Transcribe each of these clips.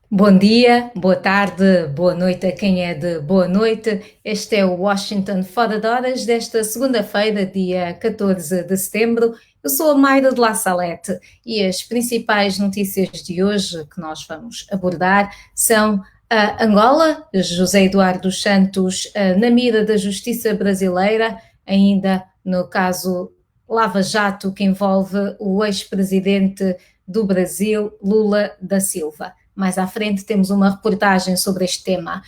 Bom dia, boa tarde, boa noite a quem é de boa noite. Este é o Washington Fora de Horas desta segunda-feira, dia 14 de setembro. Eu sou a Mayra de La Salete e as principais notícias de hoje que nós vamos abordar são Angola, José Eduardo dos Santos na mira da Justiça brasileira, ainda no caso Lava Jato que envolve o ex-presidente do Brasil, Lula da Silva. Mais à frente temos uma reportagem sobre este tema.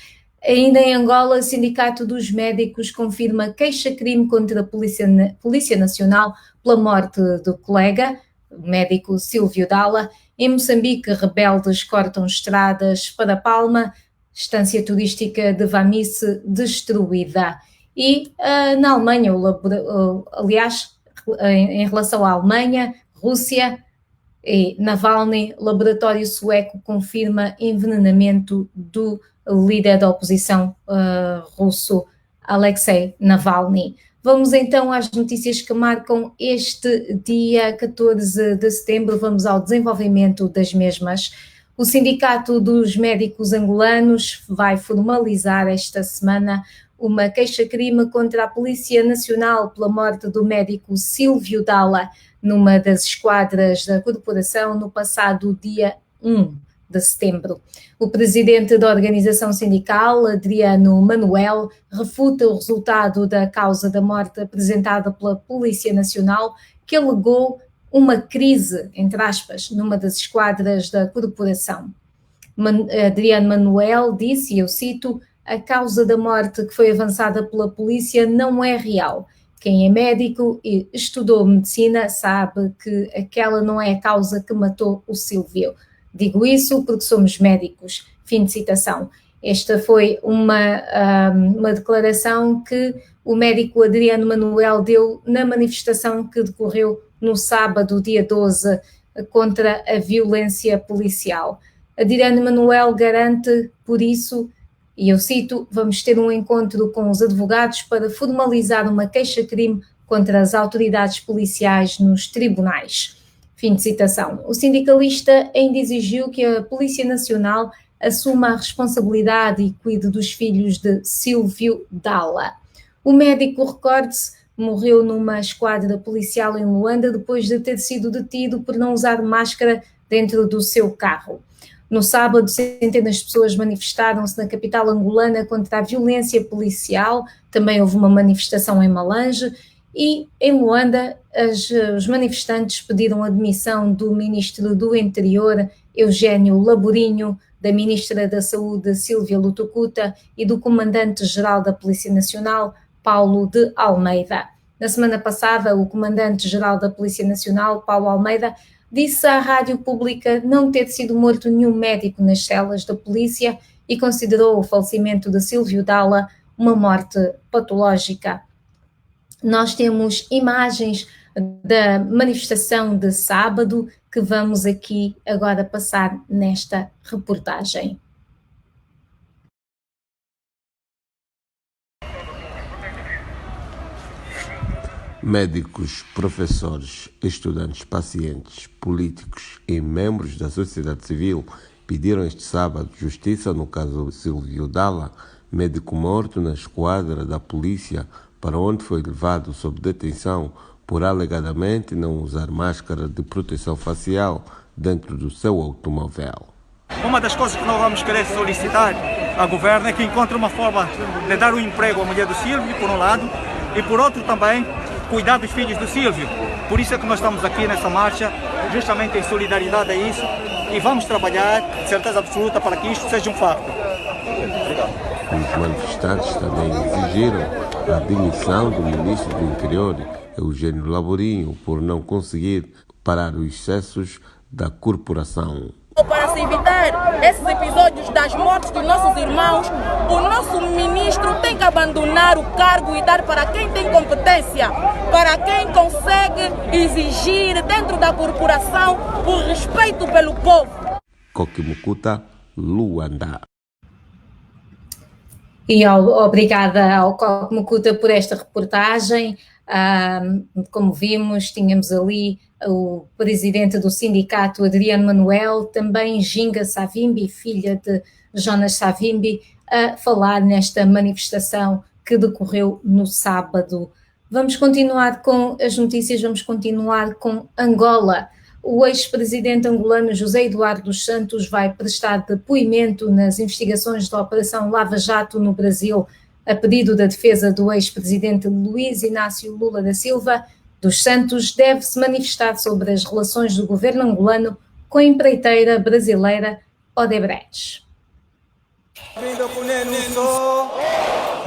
Ainda em Angola, o Sindicato dos Médicos confirma queixa-crime contra a Polícia Nacional pela morte do colega, o médico Silvio Dalla. Em Moçambique, rebeldes cortam estradas para Palma, estância turística de Vamice destruída. E na Alemanha, aliás, em relação à Alemanha, Rússia, e Navalny, laboratório sueco confirma envenenamento do líder da oposição russo, Alexei Navalny. Vamos então às notícias que marcam este dia 14 de setembro, vamos ao desenvolvimento das mesmas. O Sindicato dos Médicos Angolanos vai formalizar esta semana uma queixa-crime contra a Polícia Nacional pela morte do médico Silvio Dalla, numa das esquadras da corporação no passado dia 1 de setembro. O presidente da organização sindical, Adriano Manuel, refuta o resultado da causa da morte apresentada pela Polícia Nacional, que alegou uma crise, entre aspas, numa das esquadras da corporação. Adriano Manuel disse, e eu cito, a causa da morte que foi avançada pela polícia não é real. Quem é médico e estudou medicina sabe que aquela não é a causa que matou o Silvio. Digo isso porque somos médicos. Fim de citação. Esta foi uma declaração que o médico Adriano Manuel deu na manifestação que decorreu no sábado, dia 12, contra a violência policial. Adriano Manuel garante, por isso, e eu cito, vamos ter um encontro com os advogados para formalizar uma queixa-crime contra as autoridades policiais nos tribunais. Fim de citação. O sindicalista ainda exigiu que a Polícia Nacional assuma a responsabilidade e cuide dos filhos de Silvio Dalla. O médico, recorde-se, morreu numa esquadra policial em Luanda depois de ter sido detido por não usar máscara dentro do seu carro. No sábado, centenas de pessoas manifestaram-se na capital angolana contra a violência policial. Também houve uma manifestação em Malange e em Luanda os manifestantes pediram a demissão do ministro do Interior, Eugênio Laborinho, da ministra da Saúde, Sílvia Lutucuta, e do comandante-geral da Polícia Nacional, Paulo de Almeida. Na semana passada, o comandante-geral da Polícia Nacional, Paulo Almeida, disse à rádio pública não ter sido morto nenhum médico nas celas da polícia e considerou o falecimento de Silvio Dalla uma morte patológica. Nós temos imagens da manifestação de sábado que vamos aqui agora passar nesta reportagem. Médicos, professores, estudantes, pacientes, políticos e membros da sociedade civil pediram este sábado justiça no caso Silvio Dalla, médico morto na esquadra da polícia, para onde foi levado sob detenção por alegadamente não usar máscara de proteção facial dentro do seu automóvel. Uma das coisas que nós vamos querer solicitar ao governo é que encontre uma forma de dar um emprego à mulher do Silvio, por um lado, e por outro também cuidar dos filhos do Silvio. Por isso é que nós estamos aqui nessa marcha, justamente em solidariedade a isso, e vamos trabalhar, de certeza absoluta, para que isto seja um facto. Obrigado. Os manifestantes também exigiram a demissão do ministro do Interior, Eugênio Laborinho, por não conseguir parar os excessos da corporação. Para se evitar esses episódios das mortes dos nossos irmãos, o nosso ministro tem que abandonar o cargo e dar para quem tem competência, para quem consegue exigir dentro da corporação o respeito pelo povo. Coquimucuta, Luanda. E obrigada ao Coquimucuta por esta reportagem. Como vimos, tínhamos ali o presidente do sindicato, Adriano Manuel, também Ginga Savimbi, filha de Jonas Savimbi, a falar nesta manifestação que decorreu no sábado. Vamos continuar com as notícias, vamos continuar com Angola. O ex-presidente angolano José Eduardo dos Santos vai prestar depoimento nas investigações da Operação Lava Jato no Brasil, a pedido da defesa do ex-presidente Luiz Inácio Lula da Silva. Dos Santos deve-se manifestar sobre as relações do governo angolano com a empreiteira brasileira Odebrecht.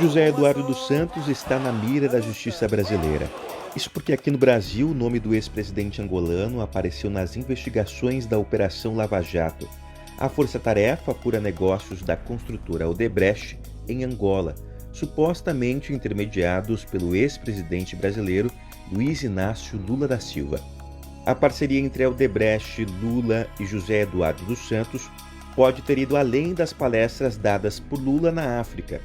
José Eduardo dos Santos está na mira da justiça brasileira. Isso porque aqui no Brasil o nome do ex-presidente angolano apareceu nas investigações da Operação Lava Jato. A força-tarefa apura negócios da construtora Odebrecht em Angola, supostamente intermediados pelo ex-presidente brasileiro Luiz Inácio Lula da Silva. A parceria entre a Odebrecht, Lula e José Eduardo dos Santos pode ter ido além das palestras dadas por Lula na África.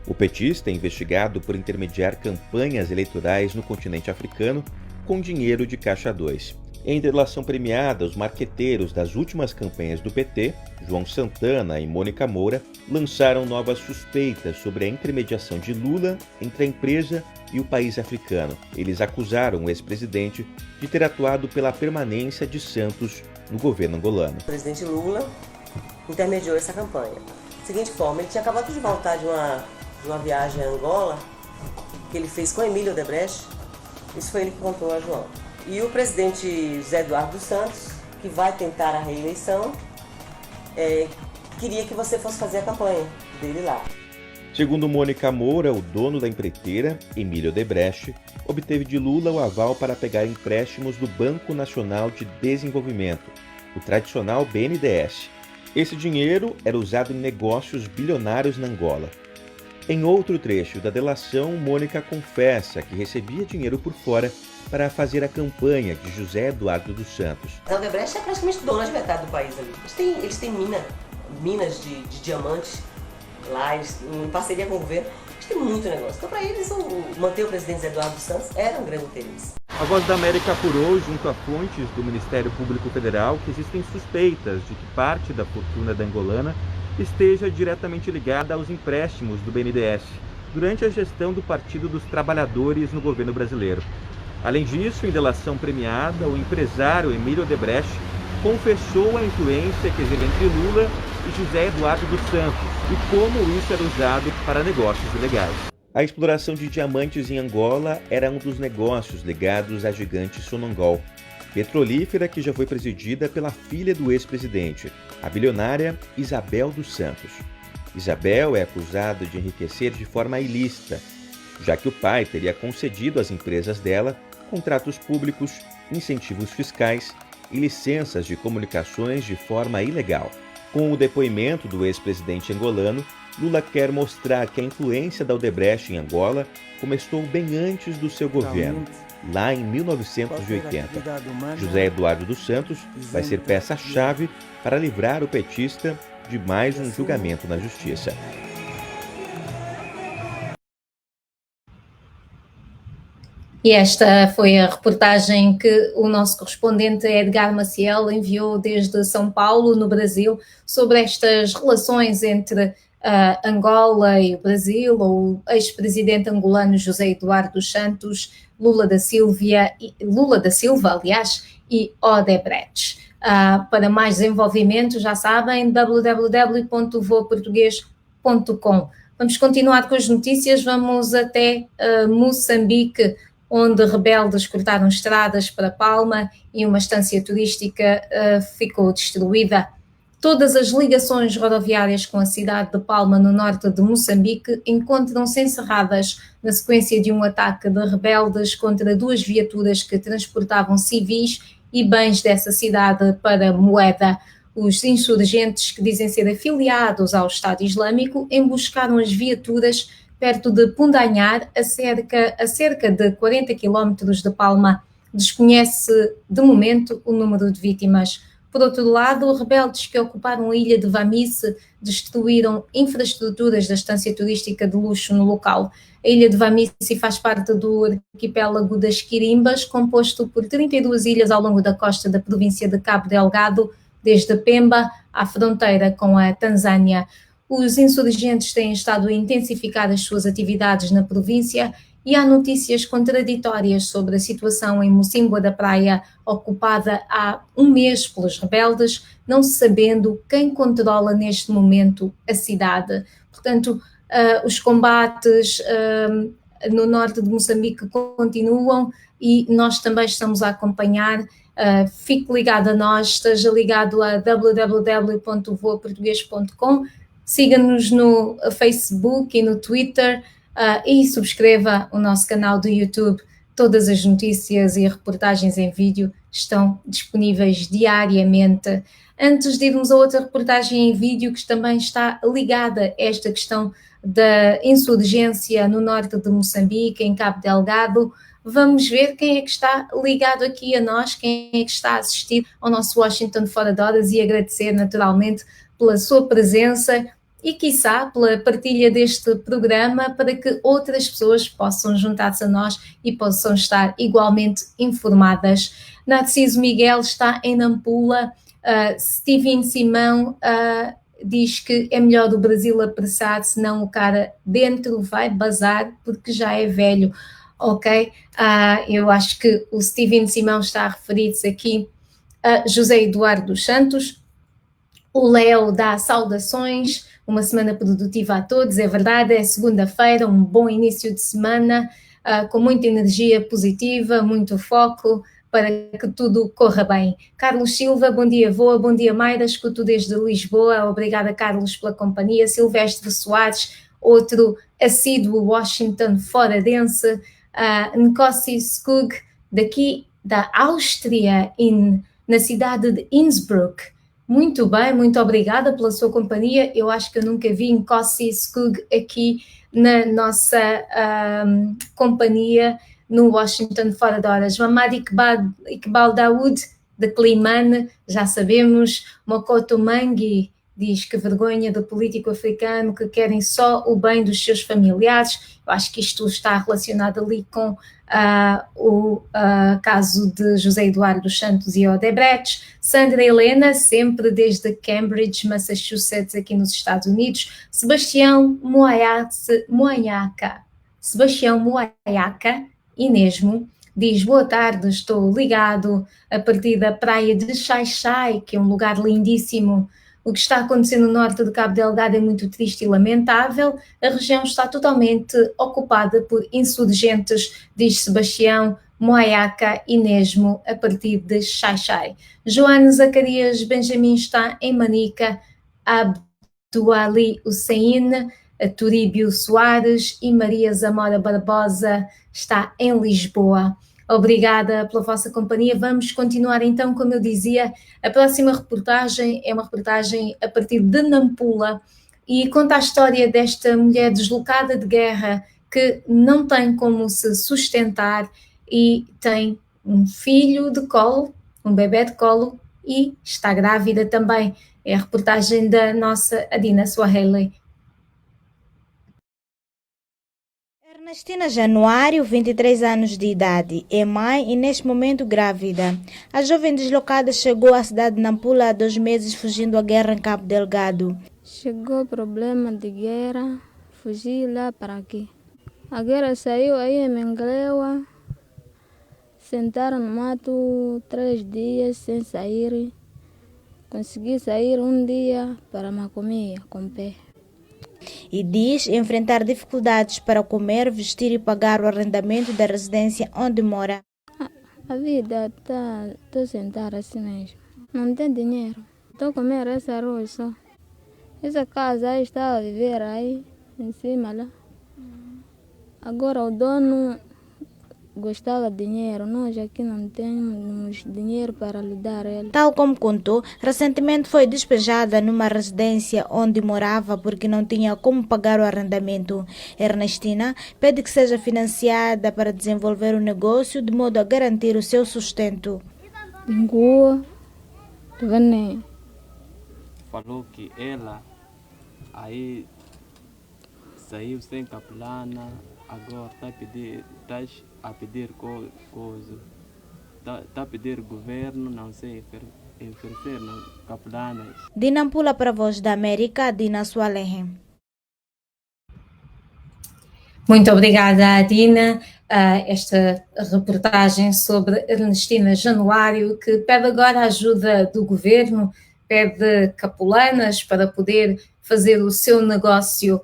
O petista é investigado por intermediar campanhas eleitorais no continente africano com dinheiro de Caixa 2. Em delação premiada, os marqueteiros das últimas campanhas do PT, João Santana e Mônica Moura, lançaram novas suspeitas sobre a intermediação de Lula entre a empresa e o país africano. Eles acusaram o ex-presidente de ter atuado pela permanência de Santos no governo angolano. O presidente Lula intermediou essa campanha. Da seguinte forma, ele tinha acabado de voltar de uma viagem a Angola, que ele fez com Emílio Odebrecht. Isso foi ele que contou a João. E o presidente José Eduardo dos Santos, que vai tentar a reeleição, queria que você fosse fazer a campanha dele lá. Segundo Mônica Moura, o dono da empreiteira, Emílio Odebrecht, obteve de Lula o aval para pegar empréstimos do Banco Nacional de Desenvolvimento, o tradicional BNDES. Esse dinheiro era usado em negócios bilionários na Angola. Em outro trecho da delação, Mônica confessa que recebia dinheiro por fora para fazer a campanha de José Eduardo dos Santos. A Odebrecht é praticamente dona de metade do país ali. Eles têm minas de diamantes lá, em parceria com o governo. Eles têm muito negócio. Então, para eles, manter o presidente José Eduardo dos Santos era um grande interesse. A Voz da América apurou, junto a fontes do Ministério Público Federal, que existem suspeitas de que parte da fortuna da angolana esteja diretamente ligada aos empréstimos do BNDES durante a gestão do Partido dos Trabalhadores no governo brasileiro. Além disso, em delação premiada, o empresário Emílio Odebrecht confessou a influência que exercia entre Lula e José Eduardo dos Santos e como isso era usado para negócios ilegais. A exploração de diamantes em Angola era um dos negócios ligados à gigante Sonangol, petrolífera que já foi presidida pela filha do ex-presidente, a bilionária Isabel dos Santos. Isabel é acusada de enriquecer de forma ilícita, já que o pai teria concedido às empresas dela contratos públicos, incentivos fiscais e licenças de comunicações de forma ilegal. Com o depoimento do ex-presidente angolano, Lula quer mostrar que a influência da Odebrecht em Angola começou bem antes do seu governo, lá em 1980. José Eduardo dos Santos vai ser peça-chave para livrar o petista de mais um julgamento na justiça. E esta foi a reportagem que o nosso correspondente Edgar Maciel enviou desde São Paulo, no Brasil, sobre estas relações entre Angola e o Brasil, ou o ex-presidente angolano José Eduardo dos Santos, Lula da Silva, e Odebrecht. Para mais desenvolvimento, já sabem, www.voaportugues.com. Vamos continuar com as notícias, vamos até Moçambique, onde rebeldes cortaram estradas para Palma e uma estância turística ficou destruída. Todas as ligações rodoviárias com a cidade de Palma, no norte de Moçambique, encontram-se encerradas na sequência de um ataque de rebeldes contra duas viaturas que transportavam civis e bens dessa cidade para Moeda. Os insurgentes, que dizem ser afiliados ao Estado Islâmico, emboscaram as viaturas perto de Pundanhar, a cerca de 40 quilómetros de Palma. Desconhece, de momento, o número de vítimas. Por outro lado, rebeldes que ocuparam a ilha de Vamice destruíram infraestruturas da estância turística de luxo no local. A ilha de Vamice faz parte do arquipélago das Quirimbas, composto por 32 ilhas ao longo da costa da província de Cabo Delgado, desde Pemba à fronteira com a Tanzânia. Os insurgentes têm estado a intensificar as suas atividades na província e há notícias contraditórias sobre a situação em Mocímboa da Praia, ocupada há um mês pelos rebeldes, não se sabendo quem controla neste momento a cidade. Portanto, os combates no norte de Moçambique continuam e nós também estamos a acompanhar. Fique ligado a nós, esteja ligado a www.voaportugues.com, siga-nos no Facebook e no Twitter e subscreva o nosso canal do YouTube. Todas as notícias e reportagens em vídeo estão disponíveis diariamente. Antes de irmos a outra reportagem em vídeo que também está ligada a esta questão da insurgência no norte de Moçambique, em Cabo Delgado, vamos ver quem é que está ligado aqui a nós, quem é que está a assistir ao nosso Washington Fora de Horas, e agradecer naturalmente pela sua presença e, quiçá, pela partilha deste programa para que outras pessoas possam juntar-se a nós e possam estar igualmente informadas. Narciso Miguel está em Nampula. Steven Simão diz que é melhor o Brasil apressar, senão o cara dentro vai bazar porque já é velho. Ok? Eu acho que o Steven Simão está a referir-se aqui a José Eduardo dos Santos. O Léo dá saudações, uma semana produtiva a todos, é verdade, é segunda-feira, um bom início de semana, com muita energia positiva, muito foco, para que tudo corra bem. Carlos Silva, bom dia Voa, bom dia Mayra, escuto desde Lisboa, obrigada Carlos pela companhia. Silvestre Soares, outro assíduo Washington foradense. Nkosi Skug, daqui da Áustria, na cidade de Innsbruck. Muito bem, muito obrigada pela sua companhia. Eu acho que eu nunca vi Nkosi Skug aqui na nossa companhia no Washington Fora de Horas. Mamad Iqbal Daoud, de Climane, já sabemos. Mokoto Mangi diz que vergonha do político africano que querem só o bem dos seus familiares. Eu acho que isto está relacionado ali com o caso de José Eduardo dos Santos e Odebrecht. Sandra Helena, sempre desde Cambridge, Massachusetts, aqui nos Estados Unidos. Sebastião Moanhaca, Inesmo, diz: boa tarde, estou ligado a partir da praia de Xai-Xai, que é um lugar lindíssimo. O que está acontecendo no norte de Cabo Delgado é muito triste e lamentável. A região está totalmente ocupada por insurgentes, diz Sebastião Moaiaca Inesmo, a partir de Xai-Xai. Joana Zacarias Benjamin está em Manica, Abduali Hussein, Turíbio Soares e Maria Zamora Barbosa está em Lisboa. Obrigada pela vossa companhia. Vamos continuar então, como eu dizia, a próxima reportagem é uma reportagem a partir de Nampula e conta a história desta mulher deslocada de guerra que não tem como se sustentar e tem um filho de colo, um bebê de colo, e está grávida também. É a reportagem da nossa Adina Swahili. Ernestina Januário, 23 anos de idade, é mãe e neste momento grávida. A jovem deslocada chegou à cidade de Nampula há 2 meses fugindo à guerra em Cabo Delgado. Chegou problema de guerra, fugi lá para aqui. A guerra saiu aí em Menglewa, sentaram no mato 3 dias sem sair. Consegui sair um dia para Macomia com pé. E diz enfrentar dificuldades para comer, vestir e pagar o arrendamento da residência onde mora. A vida estou sentada assim mesmo. Não tem dinheiro. Estou comendo esse arroz só. Essa casa aí está a viver aí, em cima lá. Agora o dono gostava de dinheiro, nós aqui não temos dinheiro para lhe dar ele. Tal como contou, recentemente foi despejada numa residência onde morava porque não tinha como pagar o arrendamento. Ernestina pede que seja financiada para desenvolver o negócio de modo a garantir o seu sustento. Ngua, Vane. Falou que ela aí saiu sem capelana, agora está a pedir coisa. Está a pedir governo, não sei, oferecer capelanas. Dina Pula para a Voz da América, Dina Sualehem. Muito obrigada, Dina. Esta reportagem sobre Ernestina Januário, que pede agora a ajuda do governo, pede capulanas para poder fazer o seu negócio.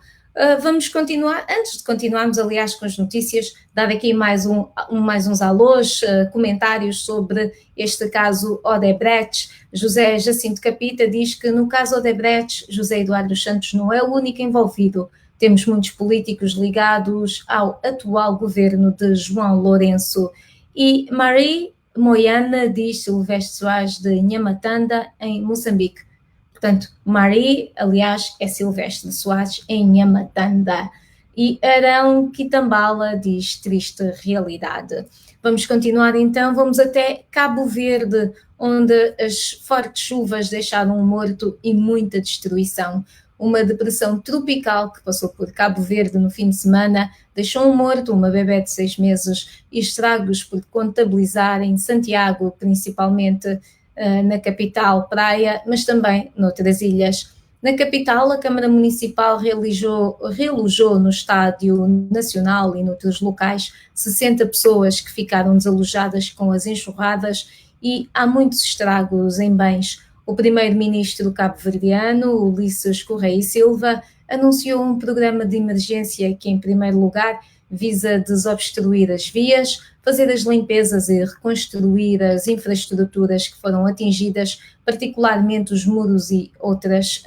Vamos continuar, antes de continuarmos, aliás, com as notícias, dar aqui mais uns alôs, comentários sobre este caso Odebrecht. José Jacinto Capita diz que no caso Odebrecht, José Eduardo Santos não é o único envolvido. Temos muitos políticos ligados ao atual governo de João Lourenço. E Marie Moiana diz Silvestre Soares de Nhamatanda, em Moçambique. Portanto, Marie, aliás, é Silvestre Soares em Nhamatanda. E Arão Quitambala diz triste realidade. Vamos continuar então, vamos até Cabo Verde, onde as fortes chuvas deixaram um morto e muita destruição. Uma depressão tropical que passou por Cabo Verde no fim de semana deixou um morto, uma bebé de 6 meses e estragos por contabilizar em Santiago, principalmente na capital, Praia, mas também noutras ilhas. Na capital, a Câmara Municipal realojou no Estádio Nacional e noutros locais 60 pessoas que ficaram desalojadas com as enxurradas e há muitos estragos em bens. O primeiro-ministro cabo-verdiano, Ulisses Correia e Silva, anunciou um programa de emergência que, em primeiro lugar, visa desobstruir as vias, fazer as limpezas e reconstruir as infraestruturas que foram atingidas, particularmente os muros e outras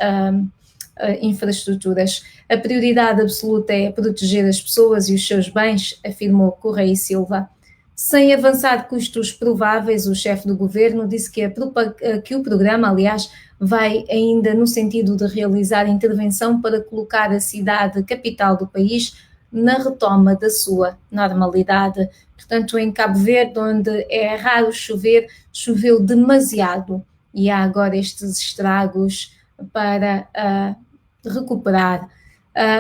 infraestruturas. A prioridade absoluta é proteger as pessoas e os seus bens, afirmou Correia e Silva. Sem avançar custos prováveis, o chefe do governo disse que o programa, aliás, vai ainda no sentido de realizar intervenção para colocar a cidade capital do país na retoma da sua normalidade. Portanto, em Cabo Verde, onde é raro chover, choveu demasiado e há agora estes estragos para recuperar.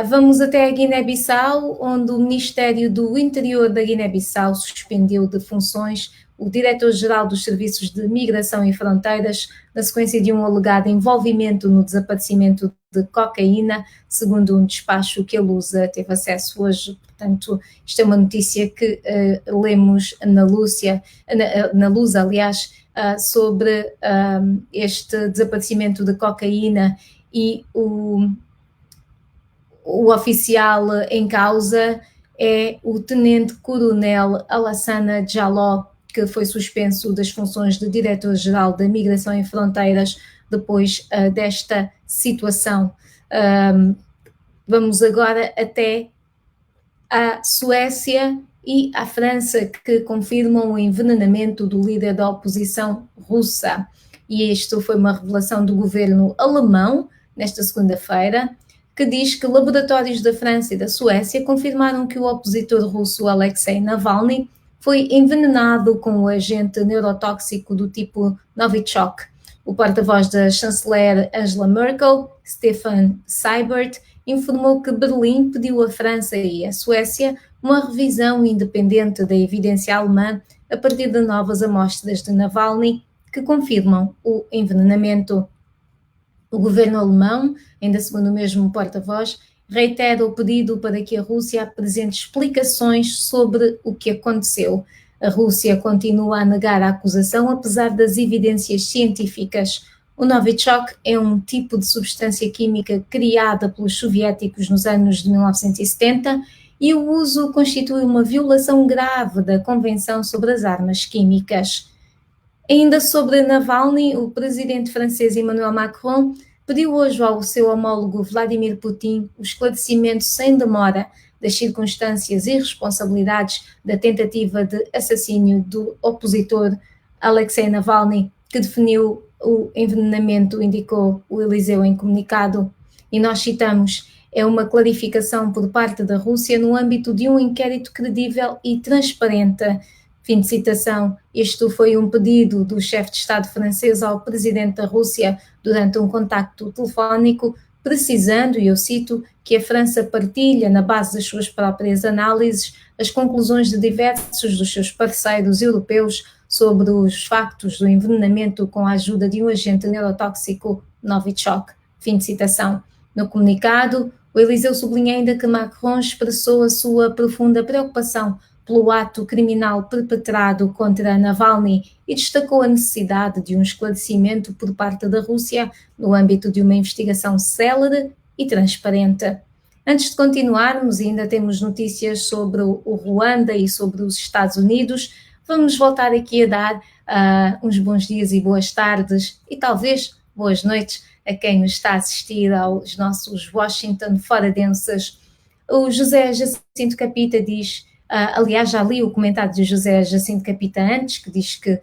Vamos até a Guiné-Bissau, onde o Ministério do Interior da Guiné-Bissau suspendeu de funções o diretor-geral dos Serviços de Migração e Fronteiras, na sequência de um alegado envolvimento no desaparecimento de cocaína, segundo um despacho que a Lusa teve acesso hoje. Portanto, isto é uma notícia que lemos na Lusa, aliás, sobre este desaparecimento de cocaína e o oficial em causa é o tenente-coronel Alassana Jaló, que foi suspenso das funções de diretor-geral da Migração e Fronteiras depois desta situação. Vamos agora até à Suécia e à França, que confirmam o envenenamento do líder da oposição russa. E isto foi uma revelação do governo alemão nesta segunda-feira, que diz que laboratórios da França e da Suécia confirmaram que o opositor russo Alexei Navalny foi envenenado com o agente neurotóxico do tipo Novichok. O porta-voz da chanceler Angela Merkel, Stefan Seibert, informou que Berlim pediu à França e à Suécia uma revisão independente da evidência alemã a partir de novas amostras de Navalny que confirmam o envenenamento. O governo alemão, ainda segundo o mesmo porta-voz, reitera o pedido para que a Rússia apresente explicações sobre o que aconteceu. A Rússia continua a negar a acusação, apesar das evidências científicas. O Novichok é um tipo de substância química criada pelos soviéticos nos anos de 1970 e o uso constitui uma violação grave da Convenção sobre as Armas Químicas. Ainda sobre Navalny, o presidente francês Emmanuel Macron pediu hoje ao seu homólogo Vladimir Putin o esclarecimento sem demora das circunstâncias e responsabilidades da tentativa de assassínio do opositor Alexei Navalny, que definiu o envenenamento, indicou o Eliseu em comunicado. E nós citamos: é uma clarificação por parte da Rússia no âmbito de um inquérito credível e transparente Fim de citação. Isto foi um pedido do chefe de Estado francês ao presidente da Rússia durante um contacto telefónico, precisando, e eu cito, que a França partilha, na base das suas próprias análises, as conclusões de diversos dos seus parceiros europeus sobre os factos do envenenamento com a ajuda de um agente neurotóxico Novichok. Fim de citação. No comunicado, o Eliseu sublinha ainda que Macron expressou a sua profunda preocupação pelo ato criminal perpetrado contra Navalny e destacou a necessidade de um esclarecimento por parte da Rússia no âmbito de uma investigação célere e transparente. Antes de continuarmos, ainda temos notícias sobre o Ruanda e sobre os Estados Unidos. Vamos voltar aqui a dar uns bons dias e boas tardes e talvez boas noites a quem nos está a assistir aos nossos Washington foradenses. O José Jacinto Capita diz, aliás, já li o comentário de José Jacinto Capita antes, que diz que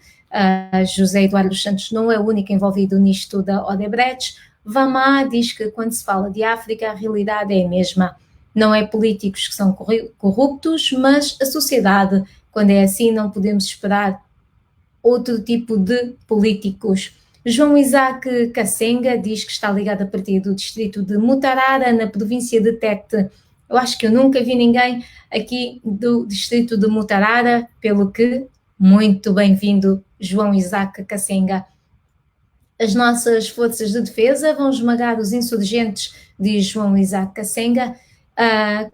José Eduardo dos Santos não é o único envolvido nisto da Odebrecht. Vamá diz que quando se fala de África, a realidade é a mesma. Não é políticos que são corruptos, mas a sociedade. Quando é assim, não podemos esperar outro tipo de políticos. João Isaac Kasenga diz que está ligado a partir do distrito de Mutarara, na província de Tete. Eu acho que eu nunca vi ninguém aqui do distrito de Mutarara, pelo que, muito bem-vindo, João Isaac Kasenga. As nossas forças de defesa vão esmagar os insurgentes, diz João Isaac Kasenga,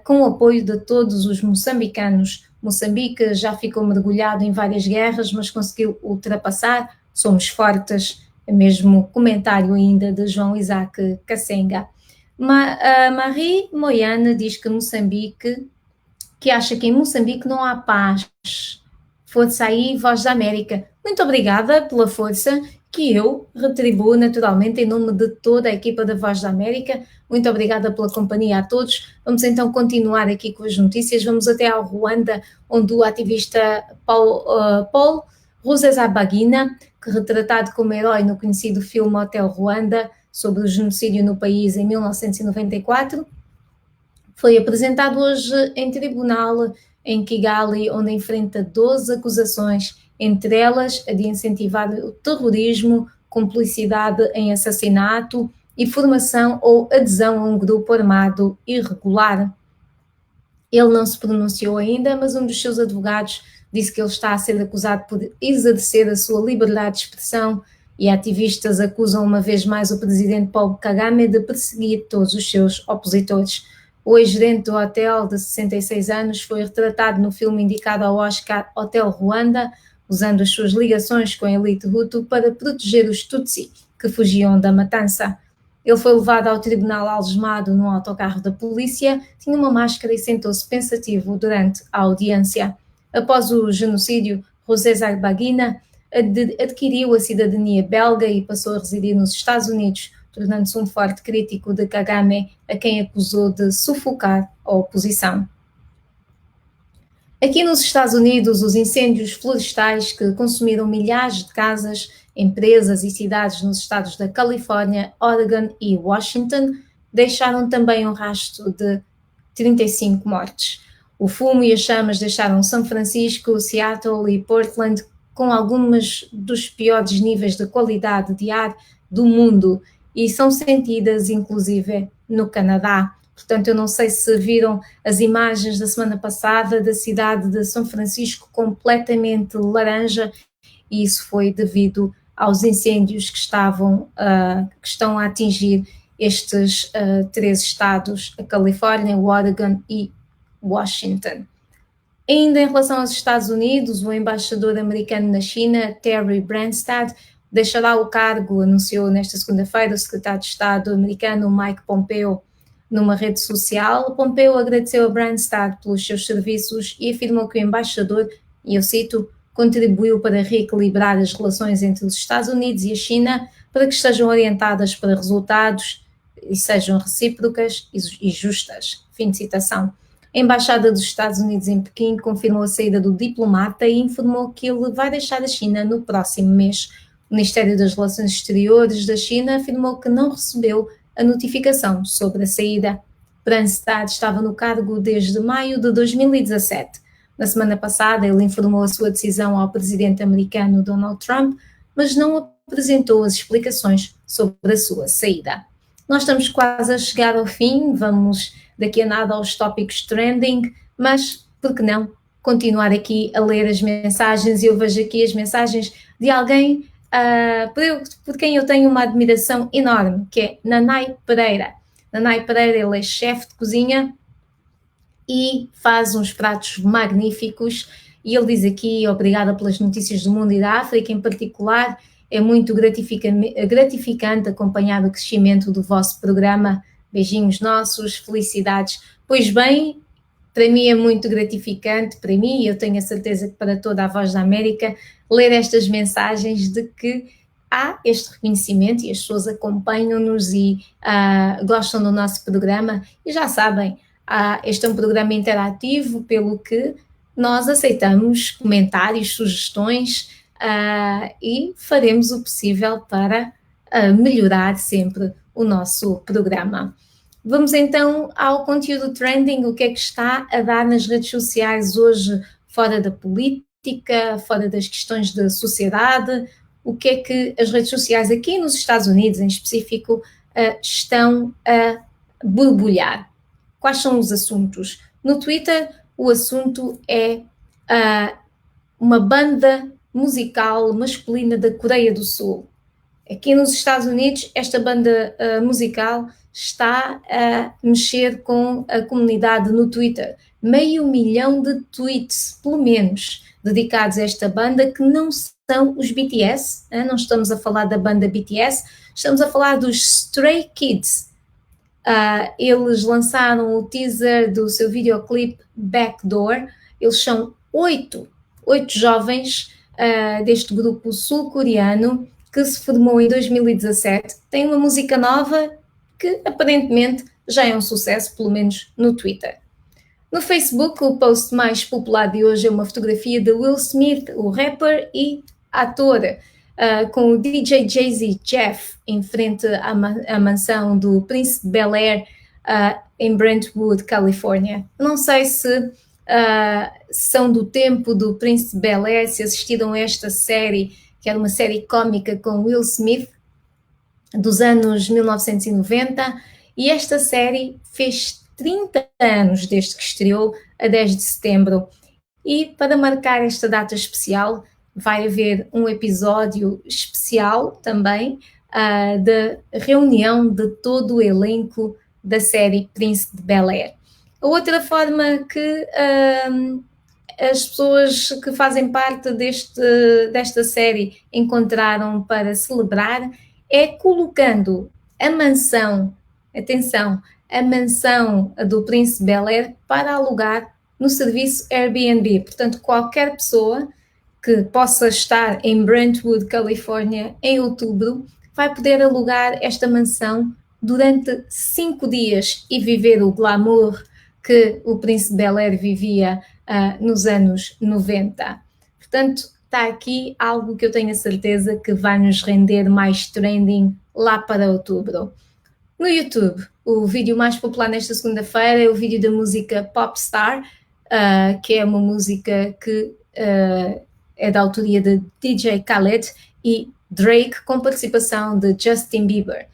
com o apoio de todos os moçambicanos. Moçambique já ficou mergulhado em várias guerras, mas conseguiu ultrapassar. Somos fortes. Mesmo comentário ainda de João Isaac Kasenga. Marie Moyane diz que Moçambique, que acha que em Moçambique não há paz. Força aí, Voz da América. Muito obrigada pela força que eu retribuo naturalmente em nome de toda a equipa da Voz da América. Muito obrigada pela companhia a todos. Vamos então continuar aqui com as notícias. Vamos até ao Ruanda, onde o ativista Paul Rusesabagina, que retratado como herói no conhecido filme Hotel Ruanda, sobre o genocídio no país em 1994, foi apresentado hoje em tribunal em Kigali, onde enfrenta 12 acusações, entre elas a de incentivar o terrorismo, cumplicidade em assassinato e formação ou adesão a um grupo armado irregular. Ele não se pronunciou ainda, mas um dos seus advogados disse que ele está a ser acusado por exercer a sua liberdade de expressão e ativistas acusam uma vez mais o presidente Paul Kagame de perseguir todos os seus opositores. O ex-gerente do hotel, de 66 anos, foi retratado no filme indicado ao Oscar Hotel Ruanda, usando as suas ligações com a elite Hutu para proteger os Tutsi que fugiam da matança. Ele foi levado ao tribunal algemado num autocarro da polícia, tinha uma máscara e sentou-se pensativo durante a audiência. Após o genocídio, Rusesabagina adquiriu a cidadania belga e passou a residir nos Estados Unidos, tornando-se um forte crítico de Kagame, a quem acusou de sufocar a oposição. Aqui nos Estados Unidos, os incêndios florestais que consumiram milhares de casas, empresas e cidades nos estados da Califórnia, Oregon e Washington deixaram também um rastro de 35 mortes. O fumo e as chamas deixaram São Francisco, Seattle e Portland com alguns dos piores níveis de qualidade de ar do mundo e são sentidas inclusive no Canadá. Portanto, eu não sei se viram as imagens da semana passada da cidade de São Francisco completamente laranja e isso foi devido aos incêndios que estão a atingir estes 3 estados, a Califórnia, o Oregon e Washington. Ainda em relação aos Estados Unidos, o embaixador americano na China, Terry Branstad, deixará o cargo, anunciou nesta segunda-feira o secretário de Estado americano Mike Pompeo. Numa rede social, Pompeo agradeceu a Branstad pelos seus serviços e afirmou que o embaixador, e eu cito, contribuiu para reequilibrar as relações entre os Estados Unidos e a China para que estejam orientadas para resultados e sejam recíprocas e justas. Fim de citação. A Embaixada dos Estados Unidos em Pequim confirmou a saída do diplomata e informou que ele vai deixar a China no próximo mês. O Ministério das Relações Exteriores da China afirmou que não recebeu a notificação sobre a saída. Branstad estava no cargo desde maio de 2017. Na semana passada, ele informou a sua decisão ao presidente americano Donald Trump, mas não apresentou as explicações sobre a sua saída. Nós estamos quase a chegar ao fim, vamos daqui a nada aos tópicos trending, mas por que não continuar aqui a ler as mensagens? Eu vejo aqui as mensagens de alguém por quem eu tenho uma admiração enorme, que é Nanai Pereira. Nanai Pereira, ele é chefe de cozinha e faz uns pratos magníficos, e ele diz aqui: obrigada pelas notícias do mundo e da África em particular, é muito gratificante acompanhar o crescimento do vosso programa, beijinhos nossos, felicidades. Pois bem, para mim é muito gratificante, para mim, e eu tenho a certeza que para toda a Voz da América, ler estas mensagens de que há este reconhecimento e as pessoas acompanham-nos e gostam do nosso programa. E já sabem, este é um programa interativo, pelo que nós aceitamos comentários, sugestões e faremos o possível para melhorar sempre o nosso programa. Vamos então ao conteúdo trending, o que é que está a dar nas redes sociais hoje, fora da política, fora das questões da sociedade, o que é que as redes sociais aqui nos Estados Unidos, em específico, estão a borbulhar. Quais são os assuntos? No Twitter, o assunto é uma banda musical masculina da Coreia do Sul. Aqui nos Estados Unidos, esta banda musical está a mexer com a comunidade no Twitter. 500 mil de tweets, pelo menos, dedicados a esta banda, que não são os BTS, não estamos a falar da banda BTS, estamos a falar dos Stray Kids. Eles lançaram o teaser do seu videoclipe Backdoor. Eles são 8 jovens deste grupo sul-coreano que se formou em 2017. Tem uma música nova que aparentemente já é um sucesso, pelo menos no Twitter. No Facebook, o post mais popular de hoje é uma fotografia de Will Smith, o rapper e ator, com o DJ Jay-Z Jeff em frente à mansão do Príncipe Bel-Air em Brentwood, Califórnia. Não sei se são do tempo do Príncipe Bel-Air, se assistiram a esta série, que era uma série cómica com Will Smith, dos anos 1990, e esta série fez 30 anos desde que estreou, a 10 de setembro. E para marcar esta data especial, vai haver um episódio especial também da reunião de todo o elenco da série Príncipe de Bel-Air. A outra forma que as pessoas que fazem parte desta série encontraram para celebrar é colocando a mansão, atenção, a mansão do Príncipe Bel-Air para alugar no serviço Airbnb. Portanto, qualquer pessoa que possa estar em Brentwood, Califórnia, em outubro, vai poder alugar esta mansão durante 5 dias e viver o glamour que o Príncipe Bel-Air vivia nos anos 90. Portanto, está aqui algo que eu tenho a certeza que vai nos render mais trending lá para outubro. No YouTube, o vídeo mais popular nesta segunda-feira é o vídeo da música Popstar, que é uma música que é da autoria de DJ Khaled e Drake, com participação de Justin Bieber.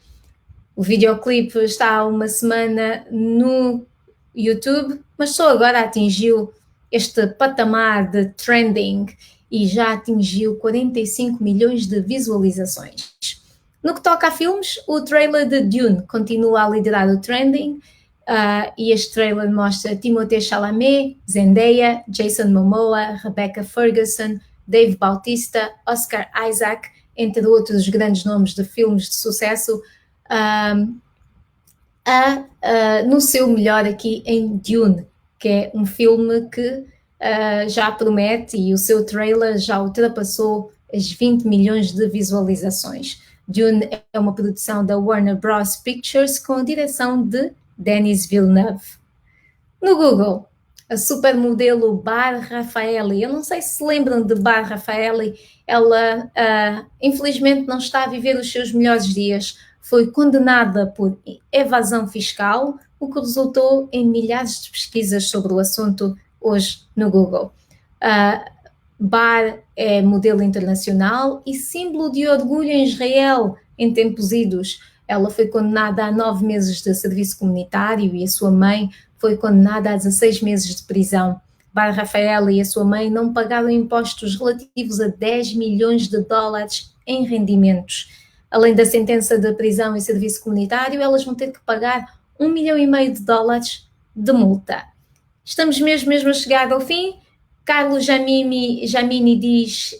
O videoclipe está há uma semana no YouTube, mas só agora atingiu este patamar de trending e já atingiu 45 milhões de visualizações. No que toca a filmes, o trailer de Dune continua a liderar o trending, e este trailer mostra Timothée Chalamet, Zendaya, Jason Momoa, Rebecca Ferguson, Dave Bautista, Oscar Isaac, entre outros grandes nomes de filmes de sucesso, no seu melhor aqui em Dune, que é um filme que já promete, e o seu trailer já ultrapassou as 20 milhões de visualizações. Dune é uma produção da Warner Bros. Pictures com a direção de Denis Villeneuve. No Google, a supermodelo Bar Raffaelli, eu não sei se lembram de Bar Raffaelli, ela infelizmente não está a viver os seus melhores dias. Foi condenada por evasão fiscal, o que resultou em milhares de pesquisas sobre o assunto hoje no Google. Bar é modelo internacional e símbolo de orgulho em Israel em tempos idos. Ela foi condenada a 9 meses de serviço comunitário e a sua mãe foi condenada a 16 meses de prisão. Bar Rafaela e a sua mãe não pagaram impostos relativos a 10 milhões de dólares em rendimentos. Além da sentença de prisão e serviço comunitário, elas vão ter que pagar 1,5 milhão de dólares de multa. Estamos mesmo a chegar ao fim. Carlos Jamini diz,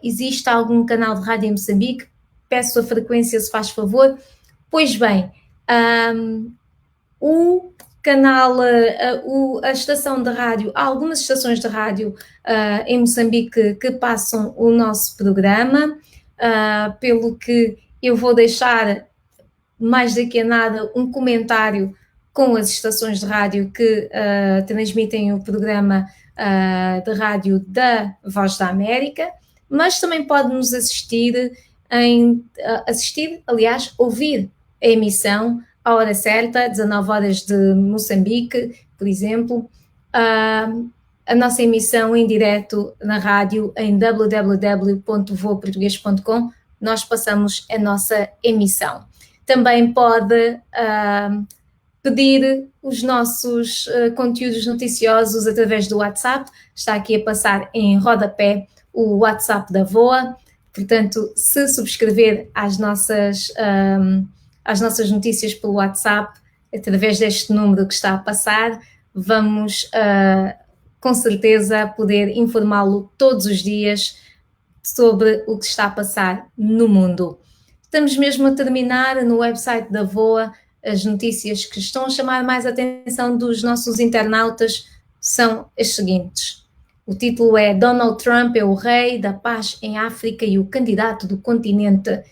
existe algum canal de rádio em Moçambique? Peço a frequência, se faz favor. Pois bem, o canal, a estação de rádio, há algumas estações de rádio em Moçambique que passam o nosso programa, pelo que eu vou deixar mais daqui a nada um comentário com as estações de rádio que transmitem o programa de rádio da Voz da América, mas também pode nos ouvir a emissão à hora certa, 19 horas de Moçambique, por exemplo, a nossa emissão em direto na rádio em www.voaportugues.com, nós passamos a nossa emissão. Também pode pedir os nossos conteúdos noticiosos através do WhatsApp, está aqui a passar em rodapé o WhatsApp da VOA, portanto, se subscrever às nossas notícias pelo WhatsApp, através deste número que está a passar, vamos com certeza poder informá-lo todos os dias sobre o que está a passar no mundo. Estamos mesmo a terminar no website da VOA. As notícias que estão a chamar mais a atenção dos nossos internautas são as seguintes. O título é Donald Trump é o rei da paz em África e o candidato do continente.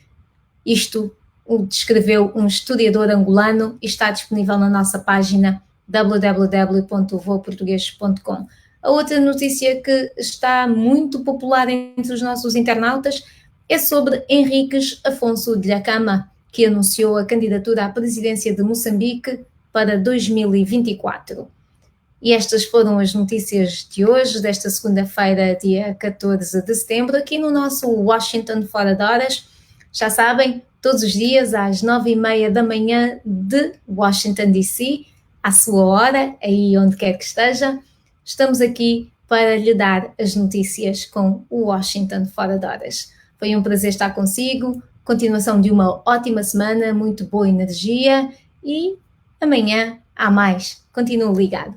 Isto o descreveu um historiador angolano e está disponível na nossa página www.voaportugues.com. A outra notícia que está muito popular entre os nossos internautas é sobre Henriques Afonso de Lhakama, que anunciou a candidatura à presidência de Moçambique para 2024. E estas foram as notícias de hoje, desta segunda-feira, dia 14 de setembro, aqui no nosso Washington Fora de Horas. Já sabem, todos os dias às 9h30 da manhã de Washington, D.C., à sua hora, aí onde quer que esteja, estamos aqui para lhe dar as notícias com o Washington Fora de Horas. Foi um prazer estar consigo, continuação de uma ótima semana, muito boa energia e amanhã há mais. Continue ligado.